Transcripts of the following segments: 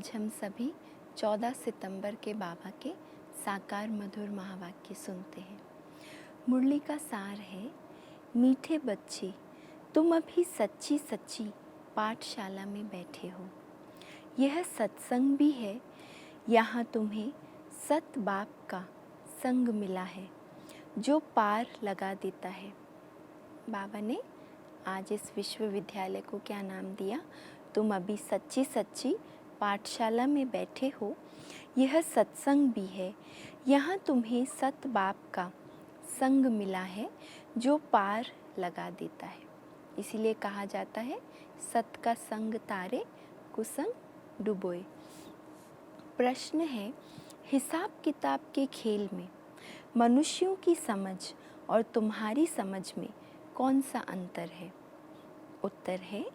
आज हम सभी 14 सितंबर के बाबा के साकार मधुर महावाक्य सुनते हैं। मुरली का सार है, मीठे बच्चे तुम अभी सच्ची सच्ची पाठशाला में बैठे हो। यह सत्संग भी है, यहाँ तुम्हें सत बाप का संग मिला है जो पार लगा देता है। बाबा ने आज इस विश्वविद्यालय को क्या नाम दिया? तुम अभी सच्ची सच्ची पाठशाला में बैठे हो। यह सत्संग भी है, यहाँ तुम्हें सत बाप का संग मिला है जो पार लगा देता है। इसीलिए कहा जाता है सत का संग तारे कुसंग डुबोए। प्रश्न है, हिसाब किताब के खेल में मनुष्यों की समझ और तुम्हारी समझ में कौन सा अंतर है? उत्तर है,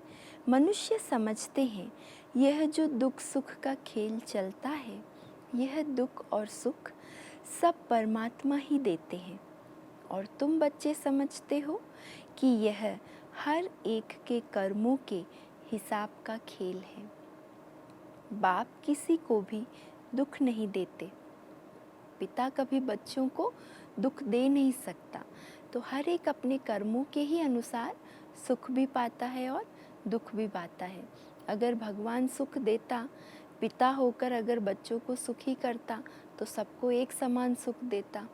मनुष्य समझते हैं यह जो दुख सुख का खेल चलता है, यह दुख और सुख सब परमात्मा ही देते हैं, और तुम बच्चे समझते हो कि यह हर एक के कर्मों के हिसाब का खेल है। बाप किसी को भी दुख नहीं देते, पिता कभी बच्चों को दुख दे नहीं सकता, तो हर एक अपने कर्मों के ही अनुसार सुख भी पाता है और दुख भी पाता है। अगर भगवान सुख देता, पिता होकर अगर बच्चों को सुखी करता, तो सबको एक समान सुख देता।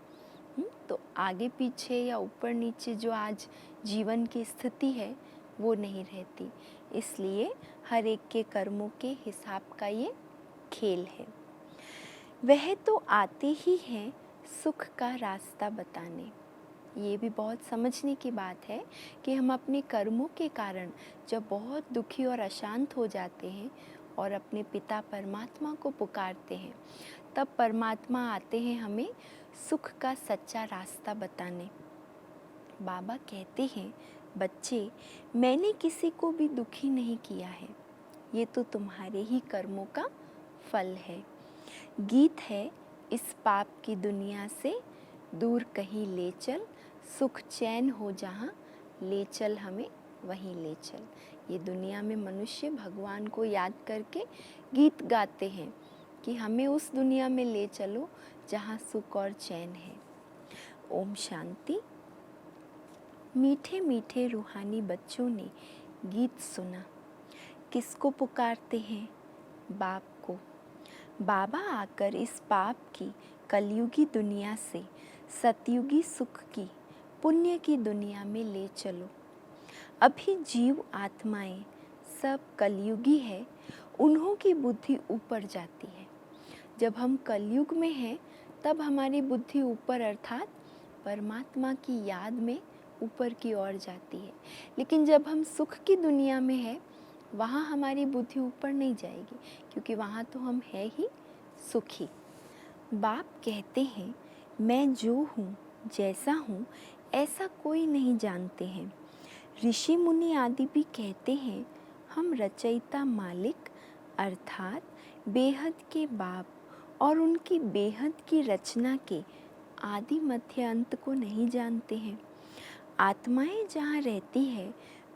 तो आगे पीछे या ऊपर नीचे जो आज जीवन की स्थिति है वो नहीं रहती। इसलिए हर एक के कर्मों के हिसाब का ये खेल है। वह तो आते ही हैं सुख का रास्ता बताने। ये भी बहुत समझने की बात है कि हम अपने कर्मों के कारण जब बहुत दुखी और अशांत हो जाते हैं और अपने पिता परमात्मा को पुकारते हैं, तब परमात्मा आते हैं हमें सुख का सच्चा रास्ता बताने। बाबा कहते हैं, बच्चे मैंने किसी को भी दुखी नहीं किया है, ये तो तुम्हारे ही कर्मों का फल है। गीत है, इस पाप की दुनिया से दूर कहीं ले चल, सुख चैन हो जहाँ ले चल हमें वहीं ले चल। ये दुनिया में मनुष्य भगवान को याद करके गीत गाते हैं कि हमें उस दुनिया में ले चलो जहाँ सुख और चैन है। ओम शांति। मीठे मीठे रूहानी बच्चों ने गीत सुना। किसको पुकारते हैं? बाप को। बाबा आकर इस पाप की कलयुगी दुनिया से सतयुगी सुख की पुण्य की दुनिया में ले चलो। अभी जीव आत्माएं सब कलयुगी है, उन्हों की बुद्धि ऊपर जाती है। जब हम कलयुग में हैं तब हमारी बुद्धि ऊपर अर्थात परमात्मा की याद में ऊपर की ओर जाती है। लेकिन जब हम सुख की दुनिया में हैं, वहाँ हमारी बुद्धि ऊपर नहीं जाएगी, क्योंकि वहाँ तो हम है ही सुखी। बाप कहते हैं, मैं जो हूँ जैसा हूँ ऐसा कोई नहीं जानते हैं। ऋषि मुनि आदि भी कहते हैं, हम रचयिता मालिक अर्थात बेहद के बाप और उनकी बेहद की रचना के आदि मध्य अंत को नहीं जानते हैं। आत्माएं जहाँ रहती है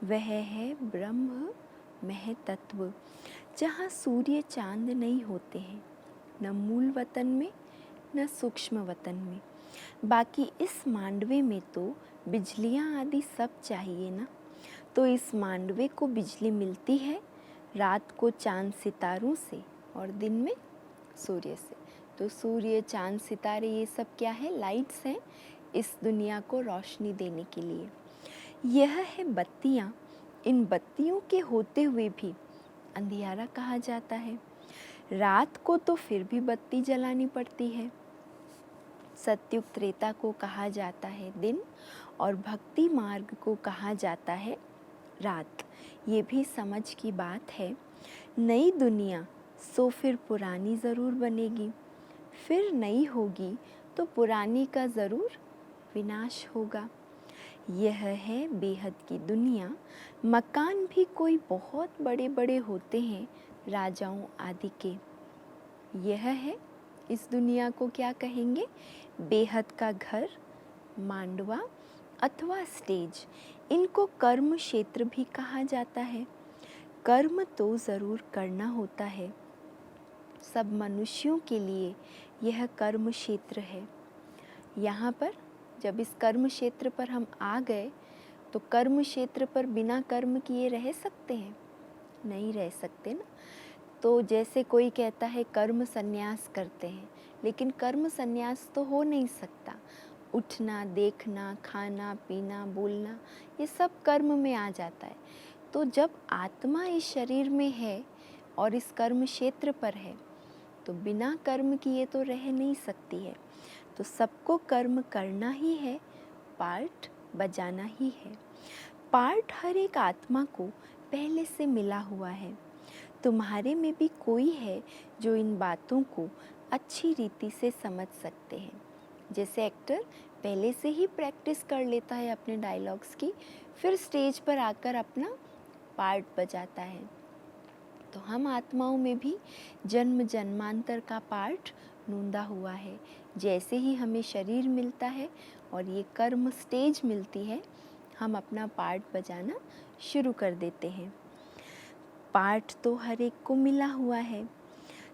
वह है ब्रह्म मह तत्व, जहाँ सूर्य चांद नहीं होते हैं, न मूल वतन में न सूक्ष्म वतन में। बाकी इस मांडवे में तो बिजलियाँ आदि सब चाहिए ना, तो इस मांडवे को बिजली मिलती है रात को चांद सितारों से और दिन में सूर्य से। तो सूर्य चांद सितारे ये सब क्या है? लाइट्स हैं इस दुनिया को रोशनी देने के लिए। यह है बत्तियाँ, इन बत्तियों के होते हुए भी अंधियारा कहा जाता है। रात को तो फिर भी बत्ती जलानी पड़ती है। सत्युग त्रेता को कहा जाता है दिन और भक्ति मार्ग को कहा जाता है रात। ये भी समझ की बात है। नई दुनिया सो फिर पुरानी ज़रूर बनेगी, फिर नई होगी तो पुरानी का ज़रूर विनाश होगा। यह है बेहद की दुनिया। मकान भी कोई बहुत बड़े बड़े होते हैं राजाओं आदि के। यह है इस दुनिया को क्या कहेंगे? बेहद का घर, मांडवा अथवा स्टेज। इनको कर्म क्षेत्र भी कहा जाता है। कर्म तो ज़रूर करना होता है, सब मनुष्यों के लिए यह कर्म क्षेत्र है। यहाँ पर जब इस कर्म क्षेत्र पर हम आ गए तो कर्म क्षेत्र पर बिना कर्म किए रह सकते हैं? नहीं रह सकते ना। तो जैसे कोई कहता है कर्म संन्यास करते हैं, लेकिन कर्म संन्यास तो हो नहीं सकता। उठना, देखना, खाना, पीना, बोलना, ये सब कर्म में आ जाता है। तो जब आत्मा इस शरीर में है और इस कर्म क्षेत्र पर है तो बिना कर्म किए तो रह नहीं सकती है। तो सबको कर्म करना ही है, पार्ट बजाना ही है। पार्ट हर एक आत्मा को पहले से मिला हुआ है। तुम्हारे में भी कोई है जो इन बातों को अच्छी रीति से समझ सकते हैं। जैसे एक्टर पहले से ही प्रैक्टिस कर लेता है अपने डायलॉग्स की, फिर स्टेज पर आकर अपना पार्ट बजाता है। तो हम आत्माओं में भी जन्म जन्मांतर का पार्ट नूंदा हुआ है। जैसे ही हमें शरीर मिलता है और ये कर्म स्टेज मिलती है, हम अपना पार्ट बजाना शुरू कर देते हैं। पार्ट तो हर एक को मिला हुआ है।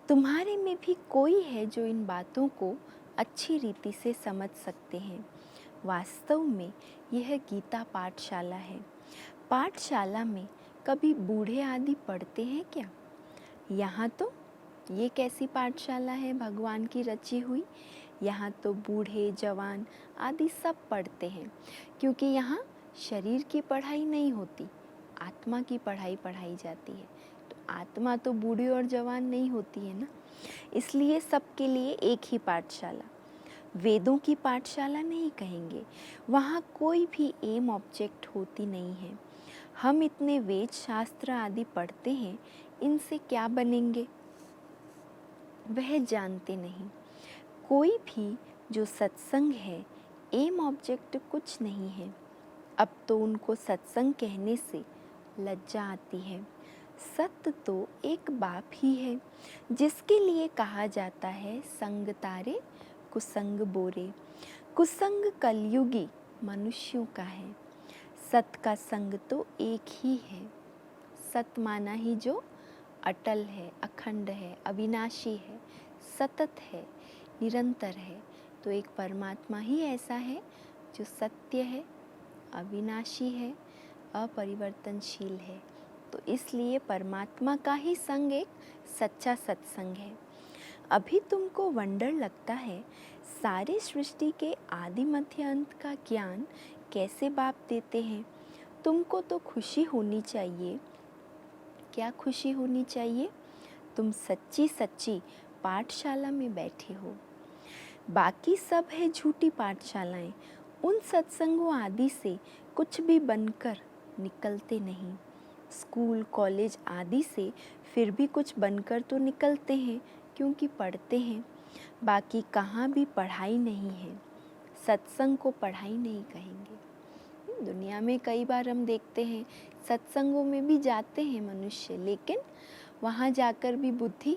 तुम्हारे में भी कोई है जो इन बातों को अच्छी रीति से समझ सकते हैं। वास्तव में यह गीता पाठशाला है। पाठशाला में कभी बूढ़े आदि पढ़ते हैं क्या? यहाँ तो ये कैसी पाठशाला है भगवान की रची हुई? यहाँ तो बूढ़े जवान आदि सब पढ़ते हैं, क्योंकि यहाँ शरीर की पढ़ाई नहीं होती, आत्मा की पढ़ाई पढ़ाई जाती है। तो आत्मा तो बूढ़ी और जवान नहीं होती है ना, इसलिए सबके लिए एक ही पाठशाला। वेदों की पाठशाला नहीं कहेंगे, वहाँ कोई भी एम ऑब्जेक्ट होती नहीं है। हम इतने वेद शास्त्र आदि पढ़ते हैं, इनसे क्या बनेंगे वह जानते नहीं। कोई भी जो सत्संग है, एम ऑब्जेक्ट कुछ नहीं है। अब तो उनको सत्संग कहने से लज्जा आती है। सत्य तो एक बाप ही है, जिसके लिए कहा जाता है संग तारे कुसंग बोरे। कुसंग कलयुगी मनुष्यों का है, सत का संग तो एक ही है। सत माना ही जो अटल है, अखंड है, अविनाशी है, सतत है, निरंतर है। तो एक परमात्मा ही ऐसा है जो सत्य है, अविनाशी है, अपरिवर्तनशील है। तो इसलिए परमात्मा का ही संग एक सच्चा सत्संग है। अभी तुमको वंडर लगता है सारे सृष्टि के आदि मध्य अंत का ज्ञान कैसे बाप देते हैं। तुमको तो खुशी होनी चाहिए। क्या खुशी होनी चाहिए? तुम सच्ची सच्ची पाठशाला में बैठे हो। बाकी सब है झूठी पाठशालाएं। उन सत्संगों आदि से कुछ भी बनकर निकलते नहीं। स्कूल कॉलेज आदि से फिर भी कुछ बनकर तो निकलते हैं, क्योंकि पढ़ते हैं। बाकी कहाँ भी पढ़ाई नहीं है। सत्संग को पढ़ाई नहीं कहेंगे। दुनिया में कई बार हम देखते हैं सत्संगों में भी जाते हैं मनुष्य, लेकिन वहाँ जाकर भी बुद्धि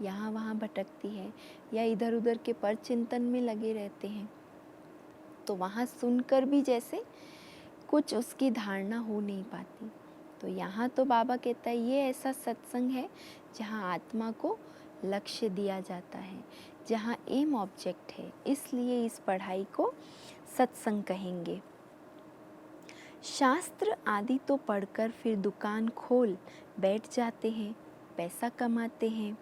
यहाँ वहाँ भटकती है या इधर उधर के पर चिंतन में लगे रहते हैं। तो वहाँ सुनकर भी जैसे कुछ उसकी धारणा हो नहीं पाती। तो यहाँ तो बाबा कहता है ये ऐसा सत्संग है जहाँ आत्मा को लक्ष्य दिया जाता है, जहाँ एम ऑब्जेक्ट है। इसलिए इस पढ़ाई को सत्संग कहेंगे। शास्त्र आदि तो पढ़कर फिर दुकान खोल बैठ जाते हैं, पैसा कमाते हैं।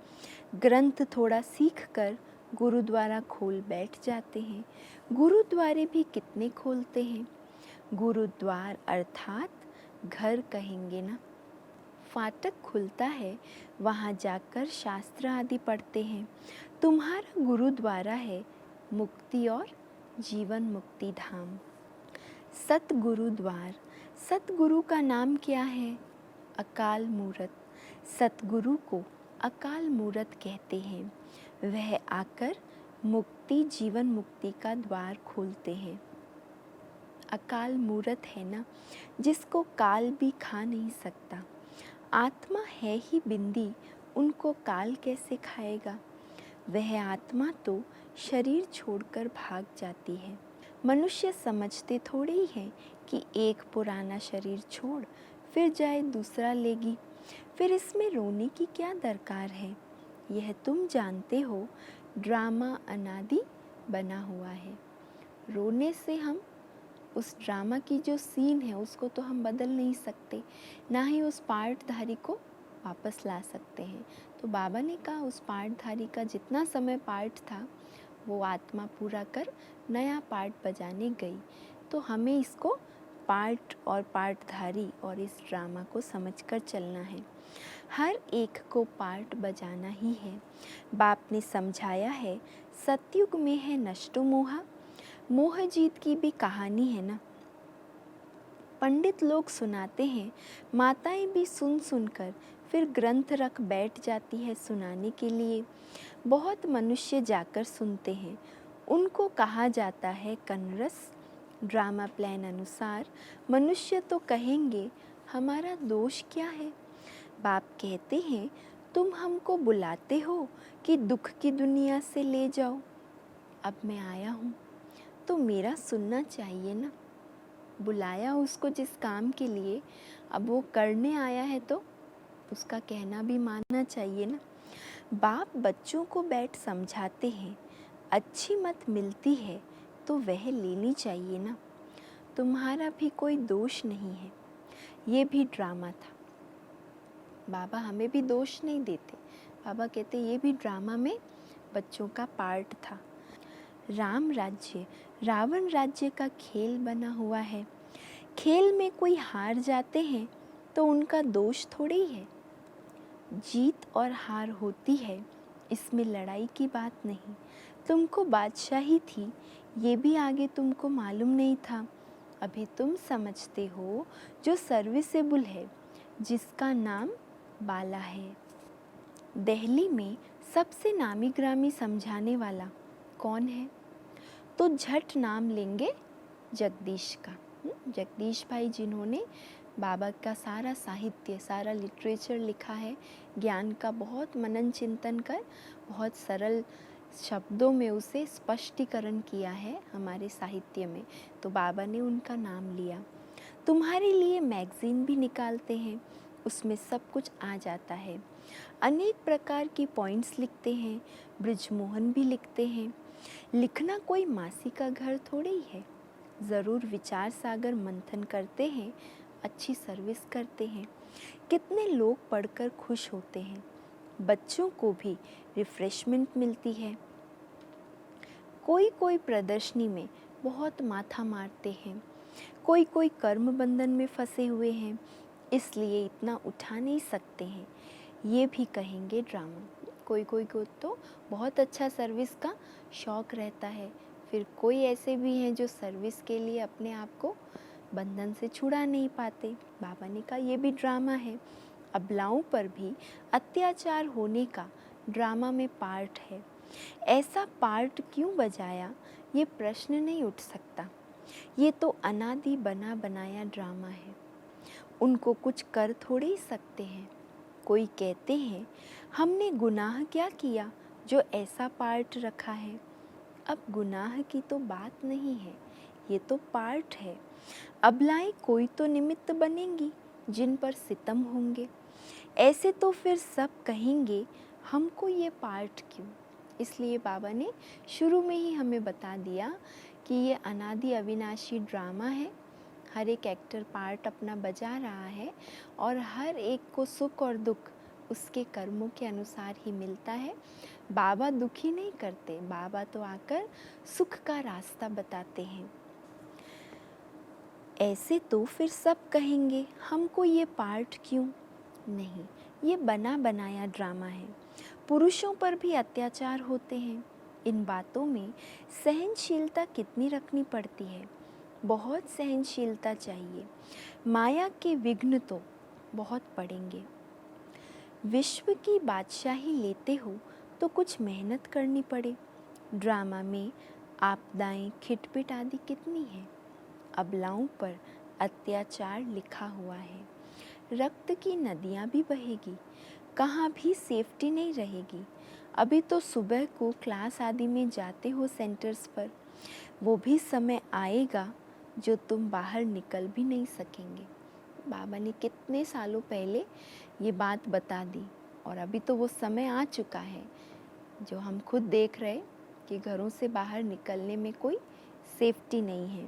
ग्रंथ थोड़ा सीख कर गुरुद्वारा खोल बैठ जाते हैं। गुरुद्वारे भी कितने खोलते हैं। गुरुद्वार अर्थात घर कहेंगे ना। फाटक खुलता है, वहाँ जाकर शास्त्र आदि पढ़ते हैं। तुम्हारा गुरुद्वारा है मुक्ति और जीवन मुक्ति धाम। सतगुरुद्वार, सतगुरु का नाम क्या है? अकाल मूरत। सतगुरु को अकाल मूरत कहते हैं। वह आकर मुक्ति जीवन मुक्ति का द्वार खोलते हैं। अकाल मूरत है ना, जिसको काल भी खा नहीं सकता। आत्मा है ही बिंदी, उनको काल कैसे खाएगा। वह आत्मा तो शरीर छोड़कर भाग जाती है। मनुष्य समझते थोड़े ही हैं कि एक पुराना शरीर छोड़ फिर जाए दूसरा लेगी। फिर इसमें रोने की क्या दरकार है। यह तुम जानते हो ड्रामा अनादि बना हुआ है। रोने से हम उस ड्रामा की जो सीन है उसको तो हम बदल नहीं सकते, ना ही उस पार्टधारी को वापस ला सकते हैं। तो बाबा ने कहा उस पार्टधारी का जितना समय पार्ट था वो आत्मा पूरा कर नया पार्ट बजाने गई। तो हमें इसको पार्ट और पार्टधारी और इस ड्रामा को समझकर चलना है। हर एक को पार्ट बजाना ही है। बाप ने समझाया है सतयुग में है नष्टो मोहा, मोह जीत की भी कहानी है ना। पंडित लोग सुनाते हैं, माताएं भी सुन सुनकर फिर ग्रंथ रख बैठ जाती है सुनाने के लिए। बहुत मनुष्य जाकर सुनते हैं, उनको कहा जाता है कन्नरस। ड्रामा प्लान अनुसार मनुष्य तो कहेंगे हमारा दोष क्या है। बाप कहते हैं तुम हमको बुलाते हो कि दुख की दुनिया से ले जाओ। अब मैं आया हूँ तो मेरा सुनना चाहिए ना। बुलाया उसको जिस काम के लिए, अब वो करने आया है तो उसका कहना भी मानना चाहिए ना। बाप बच्चों को बैठ समझाते हैं, अच्छी मत मिलती है तो वह लेनी चाहिए ना। तुम्हारा भी कोई दोष नहीं है, ये भी ड्रामा था। बाबा हमें भी दोष नहीं देते। बाबा कहते ये भी ड्रामा में बच्चों का पार्ट था। राम राज्य रावण राज्य का खेल बना हुआ है। खेल में कोई हार जाते हैं तो उनका दोष थोड़ी है। जीत और हार होती है, इसमें लड़ाई की बात नहीं। तुमको बादशाही थी, ये भी आगे तुमको मालूम नहीं था। अभी तुम समझते हो जो सर्विसेबल है, जिसका नाम बाला है। दिल्ली में सबसे नामी ग्रामी समझाने वाला कौन है? तो झट नाम लेंगे जगदीश का। जगदीश भाई जिन्होंने बाबा का सारा साहित्य, सारा लिटरेचर लिखा है, ज्ञान का बहुत मनन चिंतन कर बहुत सरल शब्दों में उसे स्पष्टीकरण किया है हमारे साहित्य में। तो बाबा ने उनका नाम लिया। तुम्हारे लिए मैगज़ीन भी निकालते हैं, उसमें सब कुछ आ जाता है। अनेक प्रकार की पॉइंट्स लिखते हैं, ब्रिजमोहन भी लिखते हैं। लिखना कोई मासी का घर थोड़ी ही है। ज़रूर विचार सागर मंथन करते हैं, अच्छी सर्विस करते हैं। कितने लोग पढ़कर खुश होते हैं, बच्चों को भी रिफ्रेशमेंट मिलती है। कोई कोई प्रदर्शनी में बहुत माथा मारते हैं, कोई कोई कर्म बंधन में फंसे हुए हैं, इसलिए इतना उठा नहीं सकते हैं, ये भी कहेंगे ड्रामा। कोई कोई को तो बहुत अच्छा सर्विस का शौक़ रहता है, फिर कोई ऐसे भी हैं जो सर्विस के लिए अपने आप को बंधन से छुड़ा नहीं पाते। बाबा ने कहा ये भी ड्रामा है। अबलाओं पर भी अत्याचार होने का ड्रामा में पार्ट है। ऐसा पार्ट क्यों बजाया, ये प्रश्न नहीं उठ सकता। ये तो अनादि बना बनाया ड्रामा है, उनको कुछ कर थोड़े ही सकते हैं। कोई कहते हैं हमने गुनाह क्या किया जो ऐसा पार्ट रखा है। अब गुनाह की तो बात नहीं है, ये तो पार्ट है। अबलाएं कोई तो निमित्त बनेंगी जिन पर सितम होंगे। ऐसे तो फिर सब कहेंगे हमको ये पार्ट क्यों। इसलिए बाबा ने शुरू में ही हमें बता दिया कि ये अनादि अविनाशी ड्रामा है। हर एक एक्टर पार्ट अपना बजा रहा है और हर एक को सुख और दुख उसके कर्मों के अनुसार ही मिलता है। बाबा दुखी नहीं करते, बाबा तो आकर सुख का रास्ता बताते हैं। ऐसे तो फिर सब कहेंगे हमको ये पार्ट क्यों। नहीं, ये बना बनाया ड्रामा है। पुरुषों पर भी अत्याचार होते हैं। इन बातों में सहनशीलता कितनी रखनी पड़ती है, बहुत सहनशीलता चाहिए। माया के विघ्न तो बहुत पड़ेंगे। विश्व की बादशाही लेते हो तो कुछ मेहनत करनी पड़े। ड्रामा में आपदाएं, खिटपिट आदि कितनी है। अबलाओं पर अत्याचार लिखा हुआ है। रक्त की नदियाँ भी बहेगी, कहाँ भी सेफ्टी नहीं रहेगी। अभी तो सुबह को क्लास आदि में जाते हो सेंटर्स पर, वो भी समय आएगा जो तुम बाहर निकल भी नहीं सकेंगे। बाबा ने कितने सालों पहले ये बात बता दी। और अभी तो वो समय आ चुका है जो हम खुद देख रहे कि घरों से बाहर निकलने में कोई सेफ्टी नहीं है।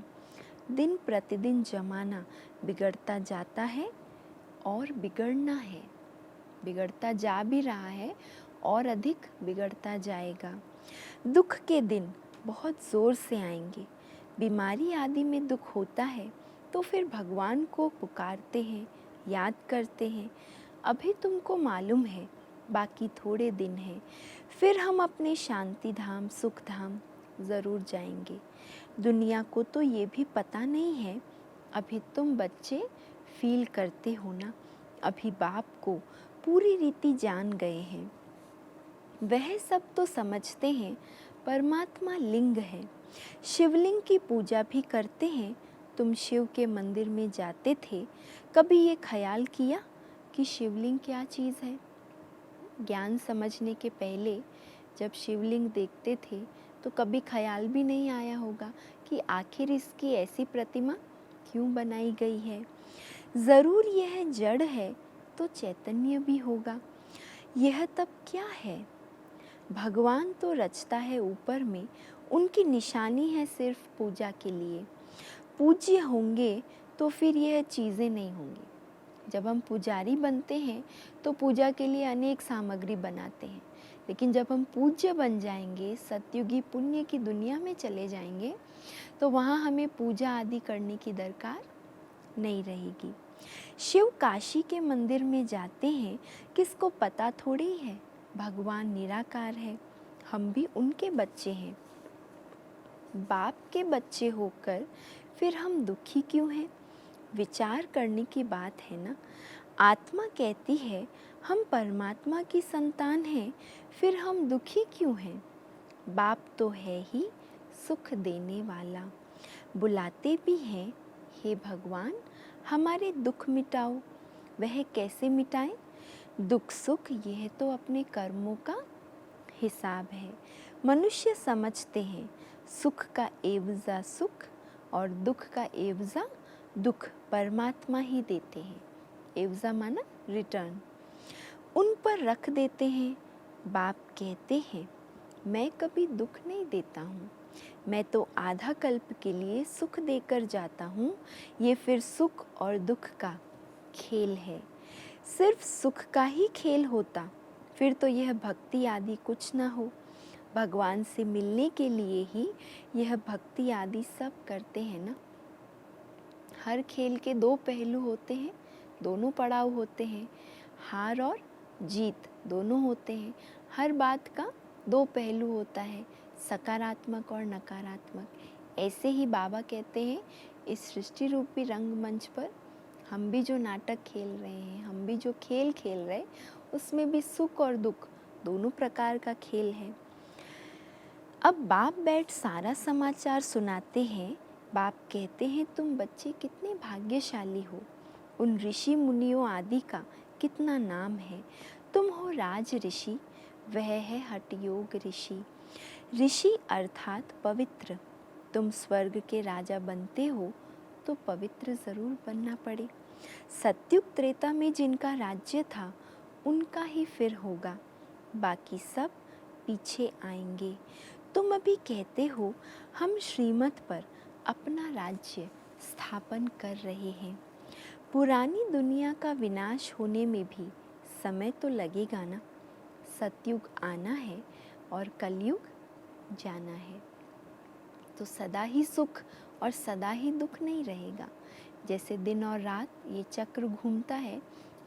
दिन प्रतिदिन ज़माना बिगड़ता जाता है और बिगड़ना है, बिगड़ता जा भी रहा है और अधिक बिगड़ता जाएगा। दुख के दिन बहुत ज़ोर से आएंगे। बीमारी आदि में दुख होता है तो फिर भगवान को पुकारते हैं, याद करते हैं। अभी तुमको मालूम है बाकी थोड़े दिन हैं, फिर हम अपने शांति धाम सुख धाम ज़रूर जाएंगे। दुनिया को तो ये भी पता नहीं है, अभी तुम बच्चे फील करते हो ना, अभी बाप को पूरी रीति जान गए हैं। वह सब तो समझते हैं परमात्मा लिंग है। शिवलिंग की पूजा भी करते हैं। तुम शिव के मंदिर में जाते थे, कभी ये ख्याल किया कि शिवलिंग क्या चीज़ है? ज्ञान समझने के पहले जब शिवलिंग देखते थे तो कभी ख्याल भी नहीं आया होगा कि आखिर इसकी ऐसी प्रतिमा क्यों बनाई गई है। ज़रूर यह जड़ है तो चैतन्य भी होगा। यह तब क्या है? भगवान तो रचता है ऊपर में, उनकी निशानी है सिर्फ पूजा के लिए। पूज्य होंगे तो फिर यह चीज़ें नहीं होंगी। जब हम पुजारी बनते हैं तो पूजा के लिए अनेक सामग्री बनाते हैं, लेकिन जब हम पूज्य बन जाएंगे, सतयुगी पुण्य की दुनिया में चले जाएंगे, तो वहाँ हमें पूजा आदि करने की दरकार नहीं रहेगी। शिव काशी के मंदिर में जाते हैं, किसको पता थोड़ी है भगवान निराकार है। हम भी उनके बच्चे हैं। बाप के बच्चे होकर फिर हम दुखी क्यों हैं? विचार करने की बात है ना। आत्मा कहती है हम परमात्मा की संतान हैं, फिर हम दुखी क्यों हैं? बाप तो है ही सुख देने वाला। बुलाते भी हैं, हे भगवान हमारे दुख मिटाओ। वह कैसे मिटाएं? दुख सुख यह तो अपने कर्मों का हिसाब है। मनुष्य समझते हैं सुख का एवजा सुख और दुख का एवजा दुख परमात्मा ही देते हैं। एवजा माना रिटर्न, उन पर रख देते हैं। बाप कहते हैं मैं कभी दुख नहीं देता हूँ, मैं तो आधा कल्प के लिए सुख देकर जाता हूँ। ये फिर सुख और दुख का खेल है। सिर्फ सुख का ही खेल होता फिर तो यह भक्ति आदि कुछ ना हो। भगवान से मिलने के लिए ही यह भक्ति आदि सब करते हैं ना। हर खेल के दो पहलू होते हैं, दोनों पड़ाव होते हैं, हार और जीत दोनों होते हैं। हर बात का दो पहलू होता है, सकारात्मक और नकारात्मक। ऐसे ही बाबा कहते हैं इस सृष्टि रूपी रंगमंच पर हम भी जो नाटक खेल रहे हैं, हम भी जो खेल खेल रहे हैं, उसमें भी सुख और दुख दोनों प्रकार का खेल है। अब बाप बैठ सारा समाचार सुनाते हैं। बाप कहते हैं तुम बच्चे कितने भाग्यशाली हो, उन ऋषि मुनियों आदि का कितना नाम है। तुम हो राज ऋषि, वह है हठयोग ऋषि। ऋषि अर्थात पवित्र। तुम स्वर्ग के राजा बनते हो तो पवित्र ज़रूर बनना पड़े। सत्युग त्रेता में जिनका राज्य था उनका ही फिर होगा, बाकी सब पीछे आएंगे। तुम अभी कहते हो हम श्रीमत पर अपना राज्य स्थापन कर रहे हैं। पुरानी दुनिया का विनाश होने में भी समय तो लगेगा ना। सतयुग आना है और कलयुग जाना है, तो सदा ही सुख और सदा ही दुख नहीं रहेगा। जैसे दिन और रात ये चक्र घूमता है,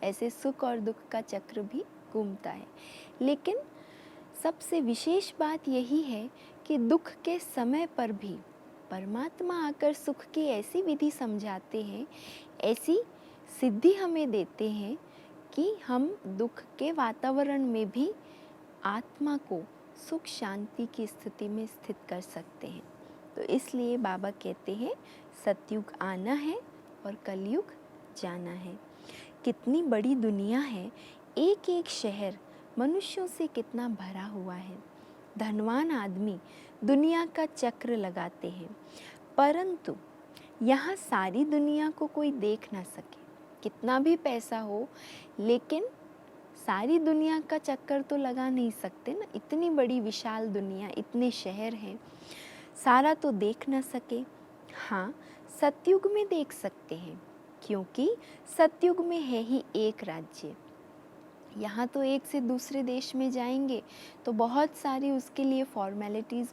ऐसे सुख और दुख का चक्र भी घूमता है। लेकिन सबसे विशेष बात यही है कि दुख के समय पर भी परमात्मा आकर सुख की ऐसी विधि समझाते हैं, ऐसी सिद्धि हमें देते हैं कि हम दुख के वातावरण में भी आत्मा को सुख शांति की स्थिति में स्थित कर सकते हैं। तो इसलिए बाबा कहते हैं सतयुग आना है और कलयुग जाना है। कितनी बड़ी दुनिया है, एक एक शहर मनुष्यों से कितना भरा हुआ है। धनवान आदमी दुनिया का चक्र लगाते हैं, परंतु यहाँ सारी दुनिया को कोई देख ना सके। कितना भी पैसा हो, लेकिन सारी दुनिया का चक्कर तो लगा नहीं सकते ना, इतनी बड़ी विशाल दुनिया, इतने शहर हैं, सारा तो देख ना सके। हाँ, सतयुग में देख सकते हैं, क्योंकि सतयुग में है ही एक राज्य। यहाँ तो एक से दूसरे देश में जाएंगे तो बहुत सारी उसके लिए फॉर्मेलिटीज़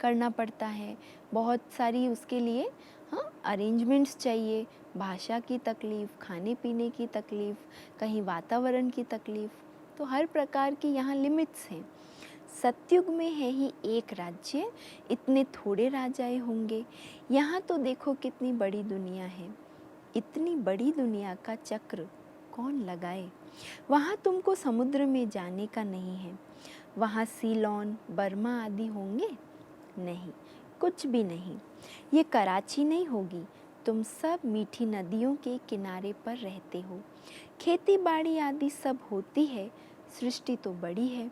करना पड़ता है, बहुत सारी उसके लिए हाँ अरेंजमेंट्स चाहिए, भाषा की तकलीफ़, खाने पीने की तकलीफ़, कहीं वातावरण की तकलीफ़, तो हर प्रकार की यहाँ लिमिट्स हैं। सतयुग में है ही एक राज्य, इतने थोड़े राजाएं होंगे। यहाँ तो देखो कितनी बड़ी दुनिया है, इतनी बड़ी दुनिया का चक्र कौन लगाए। वहाँ तुमको समुद्र में जाने का नहीं है, वहाँ सीलोन, बर्मा आदि होंगे नहीं, कुछ भी नहीं। ये कराची नहीं होगी, तुम सब मीठी नदियों के किनारे पर रहते हो, खेती बाड़ी आदि सब होती है, सृष्टि तो बड़ी है,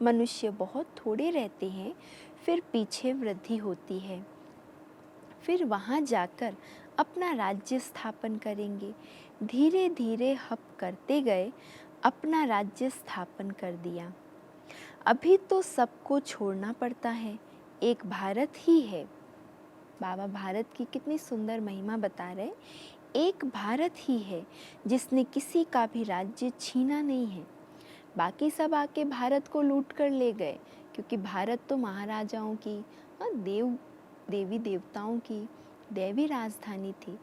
मनुष्य बहुत थोड़े रहते हैं, फिर पीछे वृद्धि होती है, फिर वहाँ जाकर अपना राज्य स्थापन करेंगे। धीरे धीरे हप करते गए, अपना राज्य स्थापन कर दिया। अभी तो सबको छोड़ना पड़ता है, एक भारत ही है। बाबा भारत की कितनी सुंदर महिमा बता रहे। एक भारत ही है जिसने किसी का भी राज्य छीना नहीं है। बाकी सब आके भारत को लूट कर ले गए, क्योंकि भारत तो महाराजाओं की, हाँ, देवी देवताओं की दैवी राजधानी थी।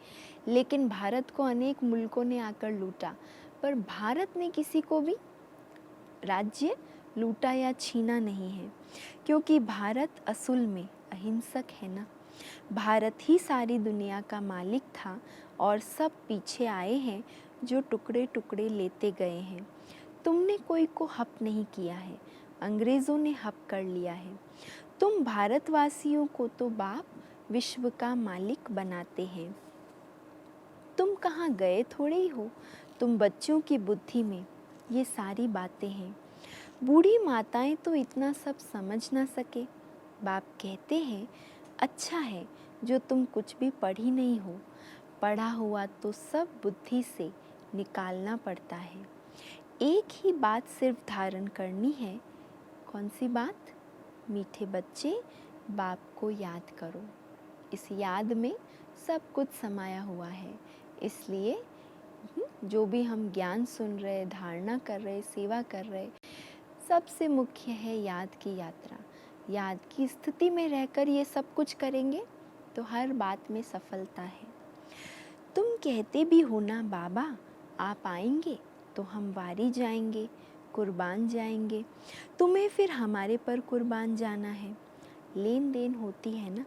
लेकिन भारत को अनेक मुल्कों ने आकर लूटा, पर भारत ने किसी को भी राज्य लूटा या छीना नहीं है, क्योंकि भारत असल में अहिंसक है ना। भारत ही सारी दुनिया का मालिक था और सब पीछे आए हैं जो टुकड़े टुकड़े लेते गए हैं। तुमने कोई को हप नहीं किया है, अंग्रेज़ों ने हप कर लिया है। तुम भारतवासियों को तो बाप विश्व का मालिक बनाते हैं। तुम कहाँ गए थोड़े ही हो, तुम बच्चों की बुद्धि में ये सारी बातें हैं। बूढ़ी माताएं तो इतना सब समझ ना सके। बाप कहते हैं अच्छा है जो तुम कुछ भी पढ़ी नहीं हो, पढ़ा हुआ तो सब बुद्धि से निकालना पड़ता है। एक ही बात सिर्फ धारण करनी है। कौन सी बात? मीठे बच्चे, बाप को याद करो। इस याद में सब कुछ समाया हुआ है। इसलिए जो भी हम ज्ञान सुन रहे, धारणा कर रहे, सेवा कर रहे, सबसे मुख्य है याद की यात्रा। याद की स्थिति में रहकर ये सब कुछ करेंगे तो हर बात में सफलता है। तुम कहते भी हो ना बाबा आप आएंगे तो हम वारी जाएंगे, कुर्बान जाएंगे, तुम्हें फिर हमारे पर कुर्बान जाना है। लेन देन होती है ना,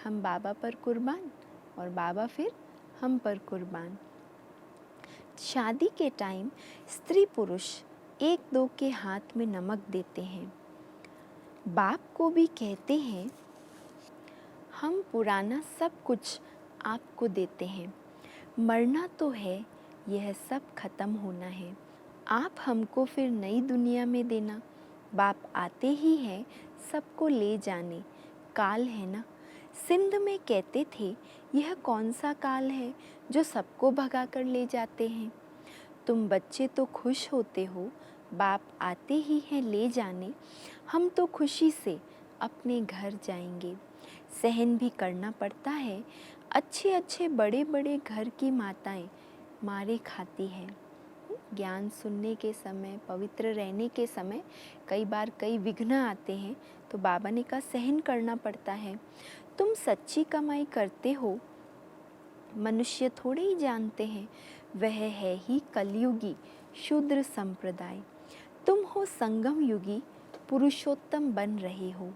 हम बाबा पर कुर्बान और बाबा फिर हम पर कुर्बान। शादी के टाइम स्त्री पुरुष एक दो के हाथ में नमक देते हैं। बाप को भी कहते हैं हम पुराना सब कुछ आपको देते हैं। मरना तो है, यह सब खत्म होना है। आप हमको फिर नई दुनिया में देना। बाप आते ही हैं सबको ले जाने, काल है ना। सिंध में कहते थे यह कौन सा काल है जो सबको भगा कर ले जाते हैं। तुम बच्चे तो खुश होते हो, बाप आते ही हैं ले जाने। हम तो खुशी से अपने घर जाएंगे। सहन भी करना पड़ता है, अच्छे अच्छे बड़े बड़े घर की माताएं मारे खाती हैं। ज्ञान सुनने के समय, पवित्र रहने के समय कई बार कई विघ्न आते हैं, तो बाबा ने कहा सहन करना पड़ता है। तुम सच्ची कमाई करते हो, मनुष्य थोड़े ही जानते हैं, वह है ही कलयुगी शूद्र संप्रदाय। तुम हो संगम युगी, पुरुषोत्तम बन रहे हो।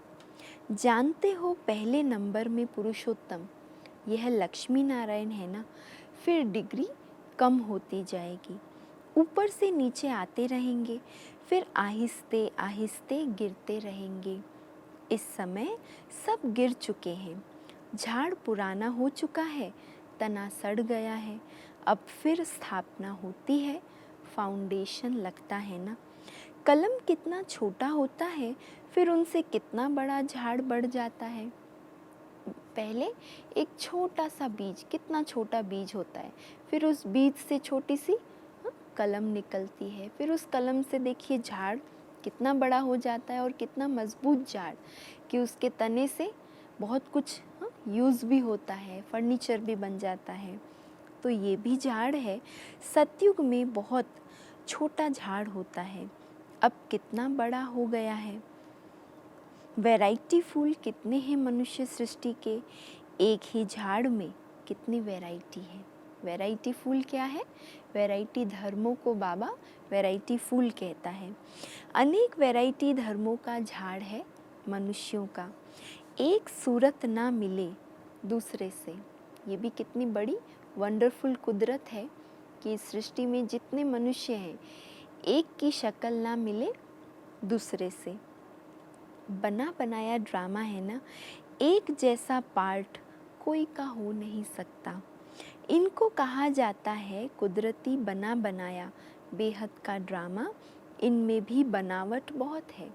जानते हो पहले नंबर में पुरुषोत्तम यह लक्ष्मी नारायण है ना, फिर डिग्री कम होती जाएगी, ऊपर से नीचे आते रहेंगे, फिर आहिस्ते आहिस्ते गिरते रहेंगे। इस समय सब गिर चुके हैं, झाड़ पुराना हो चुका है, तना सड़ गया है, अब फिर स्थापना होती है, फाउंडेशन लगता है ना। कलम कितना छोटा होता है, फिर उनसे कितना बड़ा झाड़ बढ़ जाता है। पहले एक छोटा सा बीज, कितना छोटा बीज होता है, फिर उस बीज से छोटी सी कलम निकलती है, फिर उस कलम से देखिए झाड़ कितना बड़ा हो जाता है और कितना मजबूत झाड़ कि उसके तने से बहुत कुछ यूज़ भी होता है, फर्नीचर भी बन जाता है। तो ये भी झाड़ है। सतयुग में बहुत छोटा झाड़ होता है, अब कितना बड़ा हो गया है। वैरायटी फूल कितने हैं मनुष्य सृष्टि के, एक ही झाड़ में कितनी वैरायटी है। वैरायटी फूल क्या है? वैरायटी धर्मों को बाबा वैरायटी फूल कहता है। अनेक वैरायटी धर्मों का झाड़ है मनुष्यों का, एक सूरत ना मिले दूसरे से। ये भी कितनी बड़ी वंडरफुल कुदरत है कि इस सृष्टि में जितने मनुष्य हैं, एक की शक्ल ना मिले दूसरे से। बना बनाया ड्रामा है ना, एक जैसा पार्ट कोई का हो नहीं सकता। इनको कहा जाता है कुदरती बना बनाया बेहद का ड्रामा। इनमें भी बनावट बहुत है।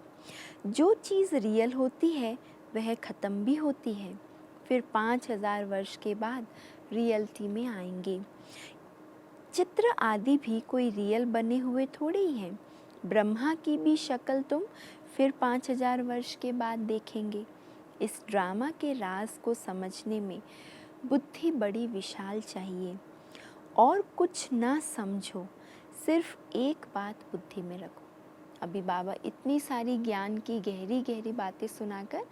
जो चीज़ रियल होती है वह ख़त्म भी होती है, फिर 5000 वर्ष के बाद रियलिटी में आएंगे। चित्र आदि भी कोई रियल बने हुए थोड़े ही हैं। ब्रह्मा की भी शक्ल तुम फिर 5000 वर्ष के बाद देखेंगे। इस ड्रामा के राज को समझने में बुद्धि बड़ी विशाल चाहिए। और कुछ ना समझो, सिर्फ एक बात बुद्धि में रखो। अभी बाबा इतनी सारी ज्ञान की गहरी गहरी बातें सुनाकर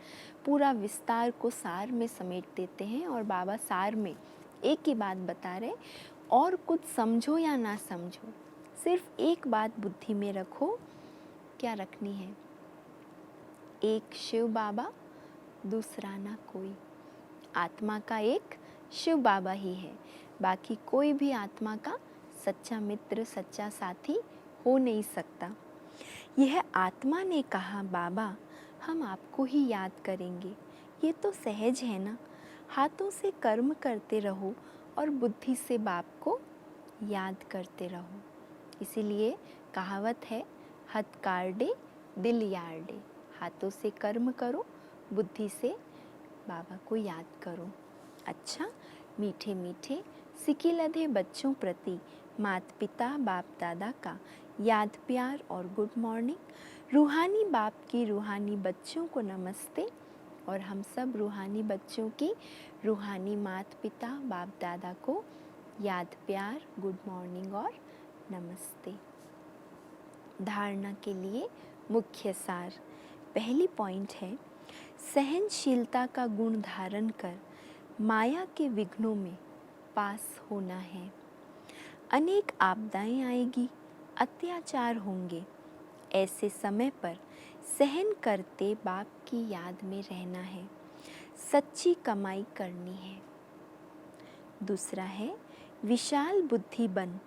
पूरा विस्तार को सार में समेट देते हैं, और बाबा सार में एक ही बात बता रहे, और कुछ समझो या ना समझो, सिर्फ एक बात बुद्धि में रखो। क्या रखनी है? एक शिव बाबा, दूसरा ना कोई। आत्मा का एक शिव बाबा ही है, बाकी कोई भी आत्मा का सच्चा मित्र, सच्चा साथी हो नहीं सकता। यह आत्मा ने कहा, बाबा हम आपको ही याद करेंगे। ये तो सहज है ना, हाथों से कर्म करते रहो और बुद्धि से बाप को याद करते रहो। इसीलिए कहावत है, हथ काटे दिल यार्डे। हाथों से कर्म करो, बुद्धि से बाबा को याद करो। अच्छा, मीठे मीठे सिके लधे बच्चों प्रति माता पिता बाप दादा का याद प्यार और गुड मॉर्निंग। रूहानी बाप की रूहानी बच्चों को नमस्ते, और हम सब रूहानी बच्चों की रूहानी माता पिता बाप दादा को याद प्यार, गुड मॉर्निंग और नमस्ते। धारणा के लिए मुख्य सार। पहली पॉइंट है, सहनशीलता का गुण धारण कर माया के विघ्नों में पास होना है। अनेक आपदाएं आएगी, अत्याचार होंगे, ऐसे समय पर सहन करते बाप की याद में रहना है, सच्ची कमाई करनी है। दूसरा है, विशाल बुद्धि बन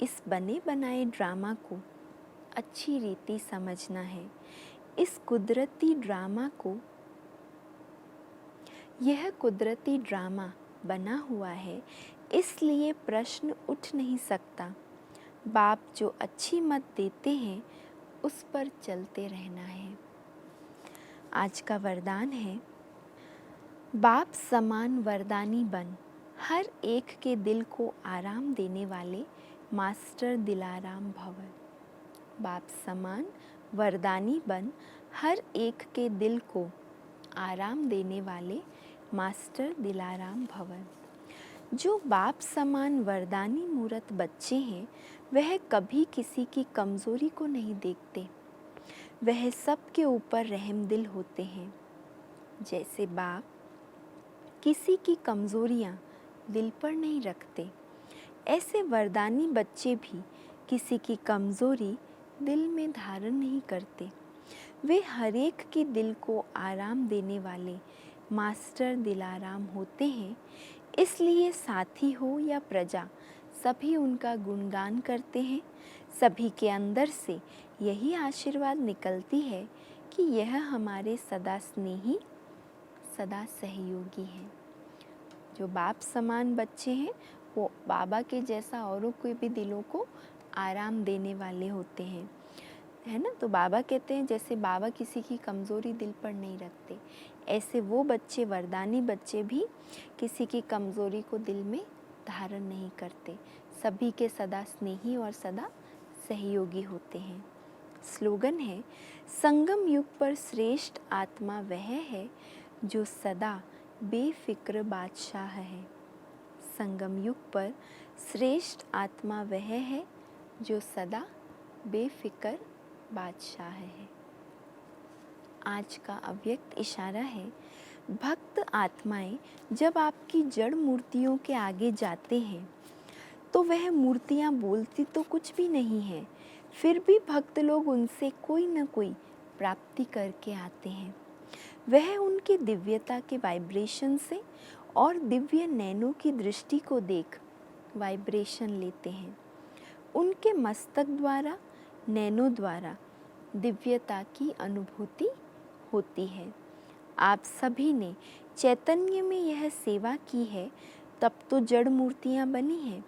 इस बने बनाए ड्रामा को अच्छी रीति समझना है। इस कुदरती ड्रामा को, यह कुदरती ड्रामा बना हुआ है, इसलिए प्रश्न उठ नहीं सकता। बाप जो अच्छी मत देते हैं उस पर चलते रहना है। आज का वरदान है, बाप समान वरदानी बन, हर एक के दिल को आराम देने वाले मास्टर दिलाराम भवन। बाप समान वरदानी बन, हर एक के दिल को आराम देने वाले मास्टर दिलाराम भवन। जो बाप समान वरदानी मूरत बच्चे हैं, वह कभी किसी की कमज़ोरी को नहीं देखते। वह सबके ऊपर रहमदिल होते हैं। जैसे बाप किसी की कमज़ोरियाँ दिल पर नहीं रखते, ऐसे वरदानी बच्चे भी किसी की कमज़ोरी दिल में धारण नहीं करते। वे हर एक के दिल को आराम देने वाले मास्टर दिलाराम होते हैं। इसलिए साथी हो या प्रजा, सभी उनका गुणगान करते हैं। सभी के अंदर से यही आशीर्वाद निकलती है कि यह हमारे सदा स्नेही, सदा सहयोगी हैं। जो बाप समान बच्चे हैं वो बाबा के जैसा औरों के भी दिलों को आराम देने वाले होते हैं, है ना। तो बाबा कहते हैं जैसे बाबा किसी की कमज़ोरी दिल पर नहीं रखते, ऐसे वो बच्चे, वरदानी बच्चे भी किसी की कमज़ोरी को दिल में धारण नहीं करते। सभी के सदा स्नेही और सदा सहयोगी होते हैं। स्लोगन है, संगम युग पर श्रेष्ठ आत्मा वह है जो सदा बेफिक्र बादशाह है। संगम युग पर श्रेष्ठ आत्मा वह है जो सदा बेफिक्र बादशाह है। आज का अव्यक्त इशारा है, भक्त आत्माएं जब आपकी जड़ मूर्तियों के आगे जाते हैं तो वह मूर्तियां बोलती तो कुछ भी नहीं है, फिर भी भक्त लोग उनसे कोई न कोई प्राप्ति करके आते हैं। वह उनकी दिव्यता के वाइब्रेशन से और दिव्य नैनों की दृष्टि को देख वाइब्रेशन लेते हैं। उनके मस्तक द्वारा, नैनों द्वारा दिव्यता की अनुभूति होती है। आप सभी ने चैतन्य में यह सेवा की है, तब तो जड़ मूर्तियाँ बनी हैं।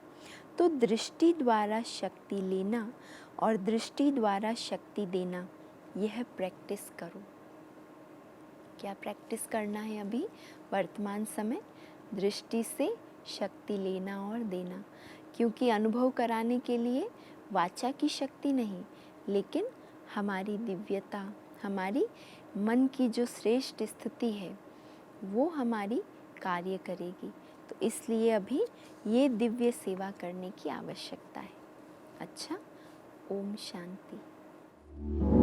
तो दृष्टि द्वारा शक्ति लेना और दृष्टि द्वारा शक्ति देना, यह प्रैक्टिस करो। क्या प्रैक्टिस करना है अभी वर्तमान समय? दृष्टि से शक्ति लेना और देना, क्योंकि अनुभव कराने के लिए वाचा की शक्ति नहीं, लेकिन हमारी दिव्यता, हमारी मन की जो श्रेष्ठ स्थिति है वो हमारी कार्य करेगी। तो इसलिए अभी ये दिव्य सेवा करने की आवश्यकता है। अच्छा, ओम शांति।